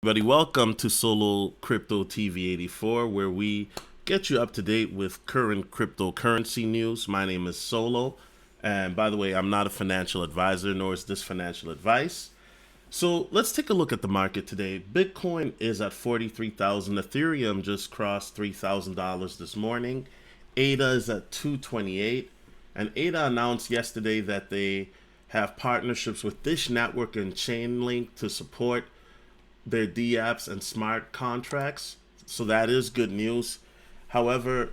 Everybody, welcome to Solo Crypto TV 84, where we get you up to date with current cryptocurrency news. My name is Solo, and by the way, I'm not a financial advisor, nor is this financial advice. So let's take a look at the market today. Bitcoin is at 43,000. Ethereum just crossed $3,000 this morning. ADA is at 228, and ADA announced yesterday that they have partnerships with Dish Network and Chainlink to support their dApps and smart contracts. So that is good news. However,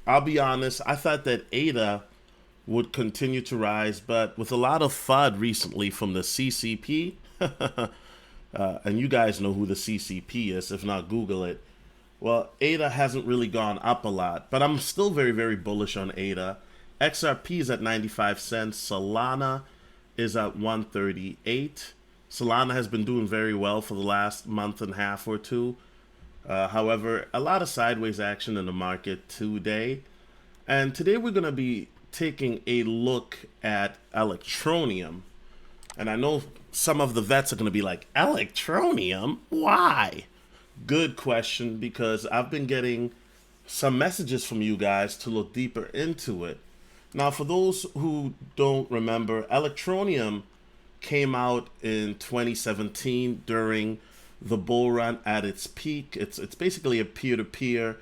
I'll be honest, I thought that ADA would continue to rise, but with a lot of FUD recently from the CCP, and you guys know who the CCP is, if not Google it. Well, ADA hasn't really gone up a lot, but I'm still very, very bullish on ADA. XRP is at 95 cents. Solana is at 138. Solana has been doing very well for the last month and a half or two. However, a lot of sideways action in the market today. And today we're going to be taking a look at Electroneum. And I know some of the vets are going to be like, Electroneum? Why? Good question, because I've been getting some messages from you guys to look deeper into it. Now, for those who don't remember, Electroneum came out in 2017 during the bull run at its peak. It's basically a peer-to-peer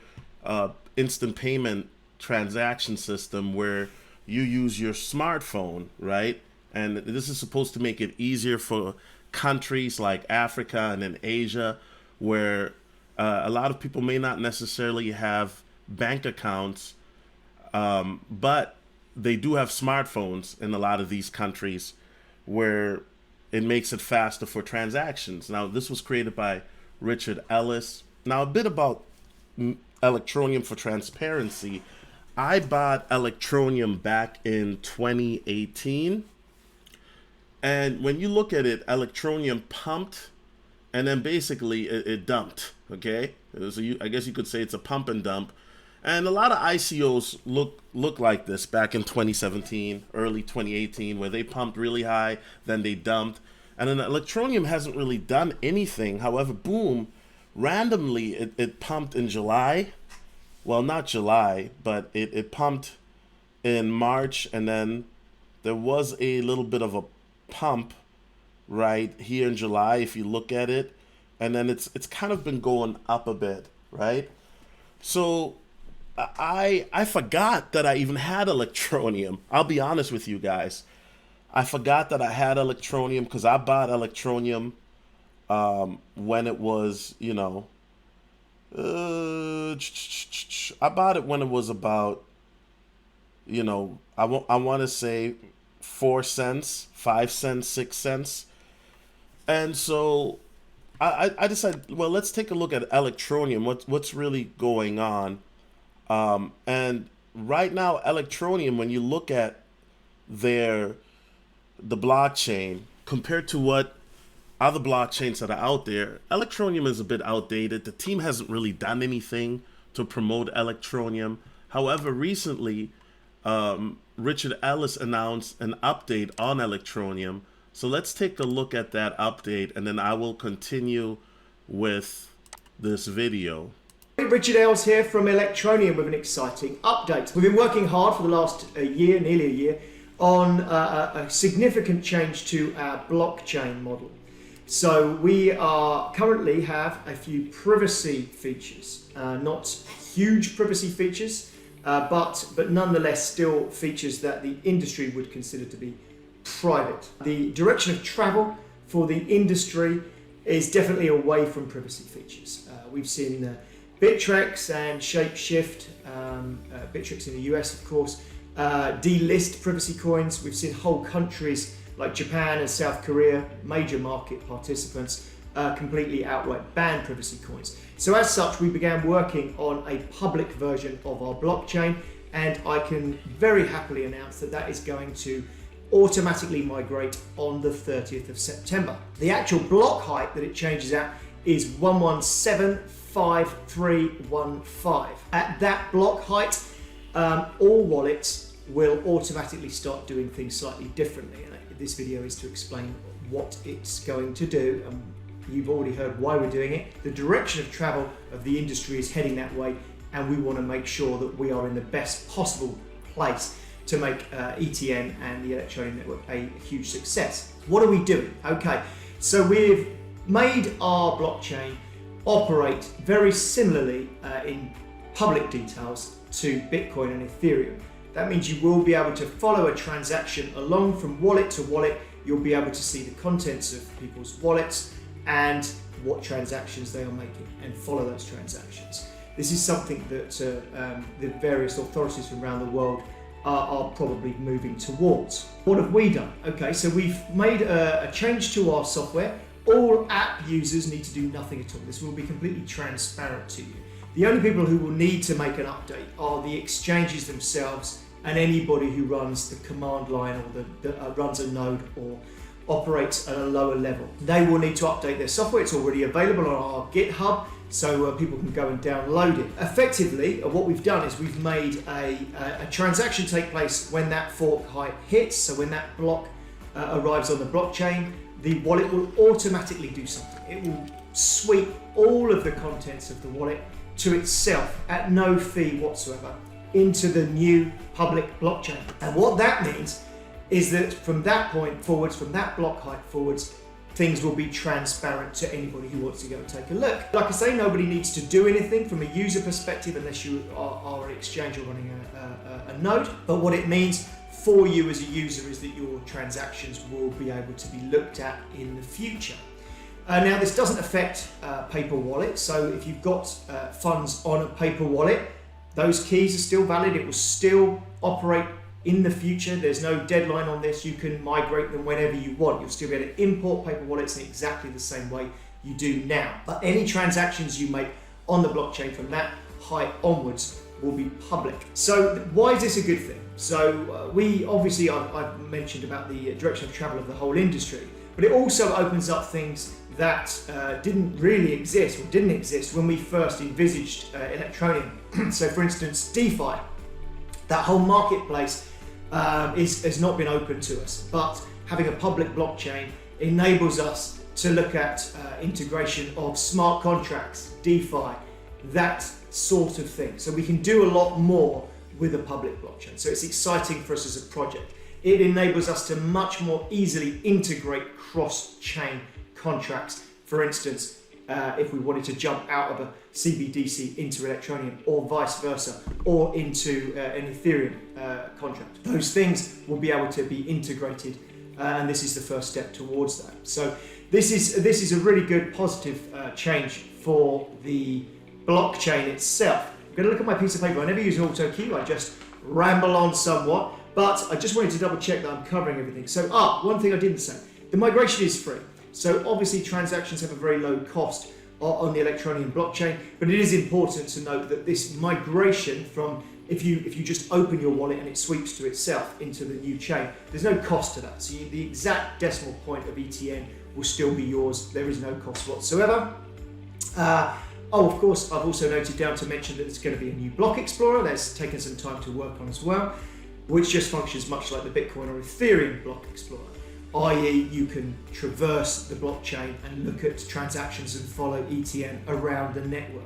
instant payment transaction system where you use your smartphone, right? And this is supposed to make it easier for countries like Africa and in Asia, where a lot of people may not necessarily have bank accounts, but they do have smartphones in a lot of these countries, where it makes it faster for transactions. Now, this was created by Richard Ellis. Now, a bit about Electroneum for transparency. I bought Electroneum back in 2018. And when you look at it, Electroneum pumped, and then basically it dumped, okay? So I guess you could say it's a pump and dump. And a lot of ICOs look like this back in 2017, early 2018, where they pumped really high, then they dumped. And then Electroneum hasn't really done anything. However, boom, randomly it pumped in July. Well, not July, but it pumped in March, and then there was a little bit of a pump right here in July, if you look at it. And then it's kind of been going up a bit, right? So I forgot that I even had Electroneum. I'll be honest with you guys. I forgot that I had Electroneum because I bought Electroneum when it was, I bought it when it was about, I want to say 4 cents, 5 cents, 6 cents. And so I decided, well, let's take a look at Electroneum. What's really going on? And right now, Electroneum, when you look at the blockchain compared to what other blockchains that are out there, Electroneum is a bit outdated. The team hasn't really done anything to promote Electroneum. However, recently, Richard Ellis announced an update on Electroneum. So let's take a look at that update, and then I will continue with this video. Richard Ellis here from Electroneum with an exciting update. We've been working hard for the last year, nearly a year, on a significant change to our blockchain model. So we currently have a few privacy features, not huge privacy features, but nonetheless still features that the industry would consider to be private. The direction of travel for the industry is definitely away from privacy features. We've seen Bittrex and Shapeshift, Bittrex in the US, of course, delist privacy coins. We've seen whole countries like Japan and South Korea, major market participants, completely outright ban privacy coins. So as such, we began working on a public version of our blockchain, and I can very happily announce that that is going to automatically migrate on the 30th of September. The actual block height that it changes at is 1175315. At that block height, all wallets will automatically start doing things slightly differently. And this video is to explain what it's going to do and You've already heard why we're doing it. The direction of travel of the industry is heading that way, and we want to make sure that we are in the best possible place to make ETN and the Electroneum network a huge success. What are we doing? Okay, so we've made our blockchain operate very similarly in public details to Bitcoin and Ethereum. That means you will be able to follow a transaction along from wallet to wallet. You'll be able to see the contents of people's wallets and what transactions they are making and follow those transactions. This is something that the various authorities from around the world are probably moving towards. What have we done? Okay, so we've made a change to our software. All app users need to do nothing at all. This will be completely transparent to you. The only people who will need to make an update are the exchanges themselves and anybody who runs the command line or that runs a node or operates at a lower level. They will need to update their software. It's already available on our GitHub, so people can go and download it. Effectively, what we've done is we've made a transaction take place when that fork height hits. So when that block arrives on the blockchain, the wallet will automatically do something. It will sweep all of the contents of the wallet to itself at no fee whatsoever into the new public blockchain. And what that means is that from that point forwards, from that block height forwards, things will be transparent to anybody who wants to go and take a look. Like I say, nobody needs to do anything from a user perspective unless you are an exchange or running a node. But what it means for you as a user is that your transactions will be able to be looked at in the future. Now, this doesn't affect paper wallets. So if you've got funds on a paper wallet, those keys are still valid. It will still operate in the future. There's no deadline on this. You can migrate them whenever you want. You'll still be able to import paper wallets in exactly the same way you do now. But any transactions you make on the blockchain from that height onwards will be public. So why is this a good thing? So we obviously, I've mentioned about the direction of travel of the whole industry, but it also opens up things that didn't exist when we first envisaged Electroneum. So for instance, DeFi, that whole marketplace has not been open to us, but having a public blockchain enables us to look at integration of smart contracts, DeFi, that sort of thing. So we can do a lot more with a public blockchain. So it's exciting for us as a project. It enables us to much more easily integrate cross-chain contracts. For instance, if we wanted to jump out of a CBDC into Electroneum or vice versa, or into an Ethereum contract. Those things will be able to be integrated, and this is the first step towards that. So this is a really good positive change for the blockchain itself. I'm going to look at my piece of paper. I never use an auto cue, I just ramble on somewhat, but I just wanted to double check that I'm covering everything. So, one thing I didn't say, the migration is free. So obviously transactions have a very low cost on the Electroneum blockchain, but it is important to note that this migration from, if you just open your wallet and it sweeps to itself into the new chain, there's no cost to that. So the exact decimal point of ETN will still be yours. There is no cost whatsoever. Of course, I've also noted down to mention that there's going to be a new block explorer. That's taken some time to work on as well, which just functions much like the Bitcoin or Ethereum block explorer, i.e. you can traverse the blockchain and look at transactions and follow ETN around the network.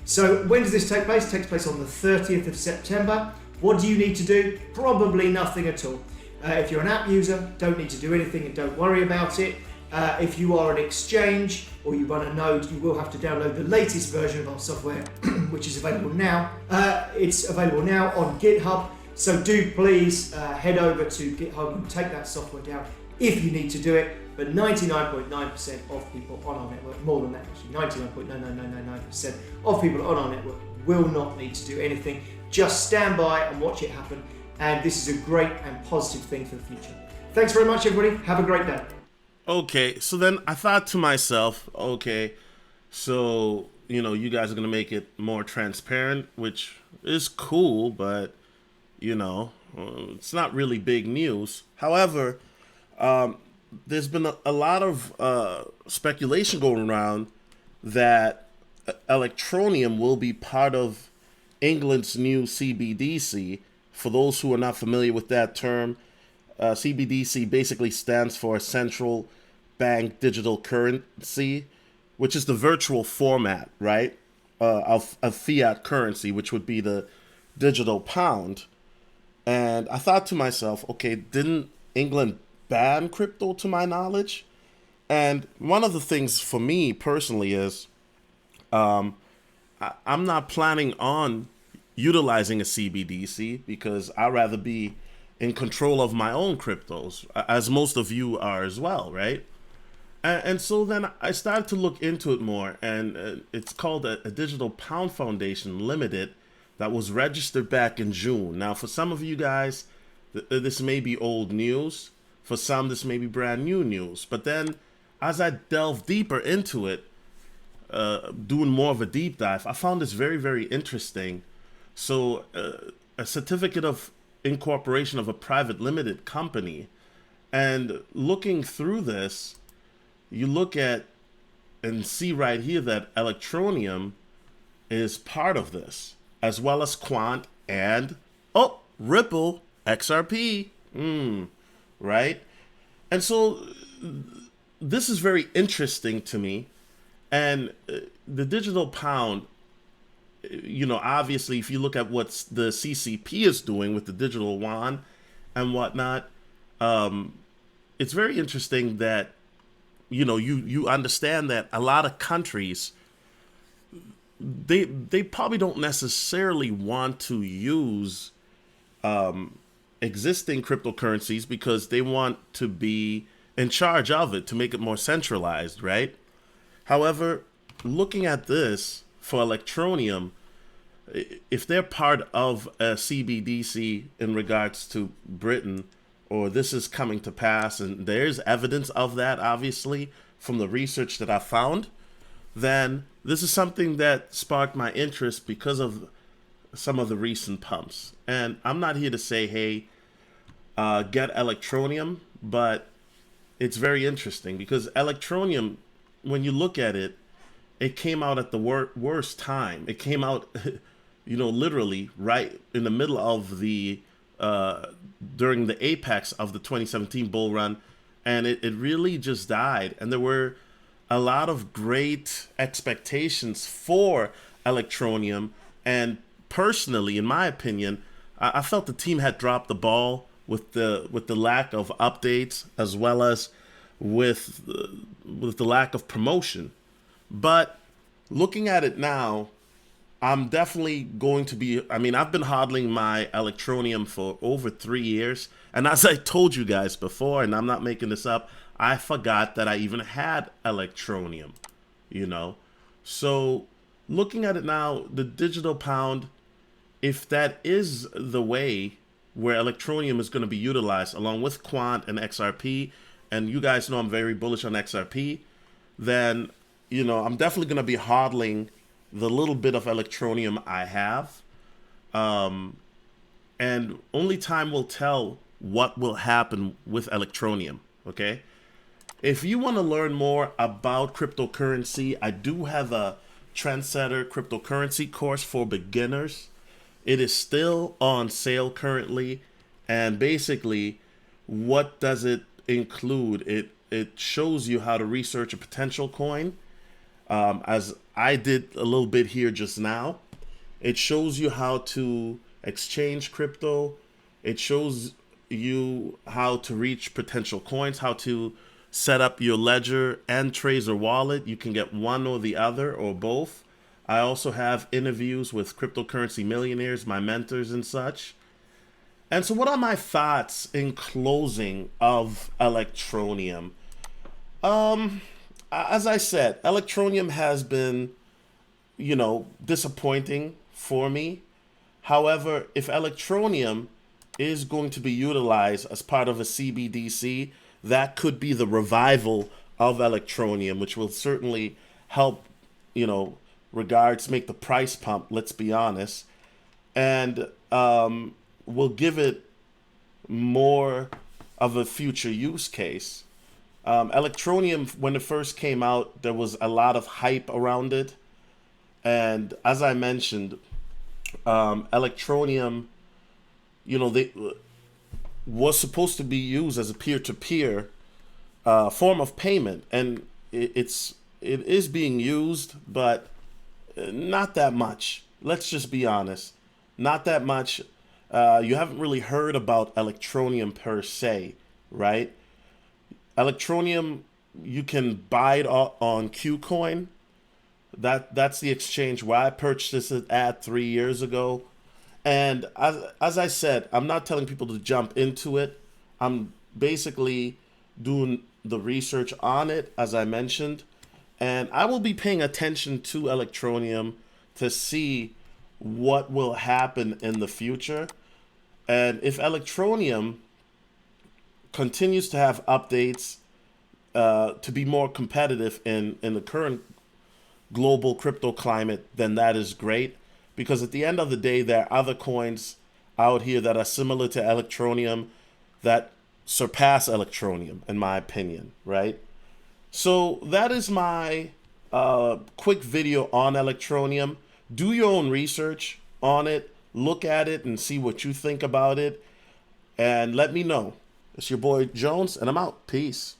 So when does this take place? It takes place on the 30th of September. What do you need to do? Probably nothing at all. If you're an app user, don't need to do anything and don't worry about it. If you are an exchange or you run a node, you will have to download the latest version of our software, which is available now. It's available now on GitHub. So do please head over to GitHub and take that software down if you need to do it. But 99.9% of people on our network, more than that actually, 99.99999% of people on our network will not need to do anything. Just stand by and watch it happen. And this is a great and positive thing for the future. Thanks very much, everybody. Have a great day. Okay, so then I thought to myself, okay, so, you guys are going to make it more transparent, which is cool, but, it's not really big news. However, there's been a lot of speculation going around that Electroneum will be part of England's new CBDC. For those who are not familiar with that term, CBDC basically stands for Central bank digital currency, which is the virtual format, right, of fiat currency, which would be the digital pound. And I thought to myself, okay, didn't England ban crypto to my knowledge? And one of the things for me personally is I'm not planning on utilizing a CBDC because I'd rather be in control of my own cryptos, as most of you are as well, right? And so then I started to look into it more, and it's called a Digital Pound Foundation Limited that was registered back in June. Now, for some of you guys, this may be old news. For some, this may be brand new news. But then, as I delved deeper into it, doing more of a deep dive, I found this very, very interesting. So, a certificate of incorporation of a private limited company, and looking through this, you look at and see right here that Electroneum is part of this, as well as Quant and, oh, Ripple XRP, right? And so this is very interesting to me. And the digital pound, obviously, if you look at what the CCP is doing with the digital yuan and whatnot, it's very interesting that you understand that a lot of countries, they probably don't necessarily want to use existing cryptocurrencies because they want to be in charge of it to make it more centralized, right? However, looking at this for Electroneum, if they're part of a CBDC in regards to Britain, or this is coming to pass, and there's evidence of that, obviously, from the research that I found, then this is something that sparked my interest because of some of the recent pumps. And I'm not here to say, hey, get Electroneum, but it's very interesting because Electroneum, when you look at it, it came out at the worst time. It came out, literally right in the middle of the during the apex of the 2017 bull run, and it really just died. And there were a lot of great expectations for Electroneum, and personally, in my opinion, I felt the team had dropped the ball with the lack of updates, as well as with the lack of promotion. But looking at it now, I'm definitely going to be, I've been hodling my Electroneum for over 3 years. And as I told you guys before, and I'm not making this up, I forgot that I even had Electroneum, So looking at it now, the digital pound, if that is the way where Electroneum is going to be utilized along with Quant and XRP, and you guys know I'm very bullish on XRP, then, I'm definitely going to be hodling the little bit of Electroneum I have. And only time will tell what will happen with Electroneum, okay? If you want to learn more about cryptocurrency, I do have a Trendsetter cryptocurrency course for beginners. It is still on sale currently, and basically, what does it include? It shows you how to research a potential coin, as I did a little bit here just now. It shows you how to exchange crypto. It shows you how to reach potential coins, how to set up your ledger and Trezor wallet. You can get one or the other or both. I also have interviews with cryptocurrency millionaires, my mentors and such. And so what are my thoughts in closing of Electroneum? As I said, Electroneum has been, disappointing for me. However, if Electroneum is going to be utilized as part of a CBDC, that could be the revival of Electroneum, which will certainly help, regards make the price pump, let's be honest, and will give it more of a future use case. Electroneum, when it first came out, there was a lot of hype around it. And as I mentioned, Electroneum, they was supposed to be used as a peer-to-peer form of payment, and it is being used, but not that much. Let's just be honest, not that much. You haven't really heard about Electroneum per se, right? Electroneum, you can buy it on Qcoin. That's the exchange where I purchased it at 3 years ago. And as I said, I'm not telling people to jump into it. I'm basically doing the research on it, as I mentioned. And I will be paying attention to Electroneum to see what will happen in the future. And if Electroneum continues to have updates to be more competitive in the current global crypto climate, then that is great. Because at the end of the day, there are other coins out here that are similar to Electroneum that surpass Electroneum, in my opinion, right? So that is my quick video on Electroneum. Do your own research on it, look at it, and see what you think about it, and let me know. It's your boy Jones, and I'm out. Peace.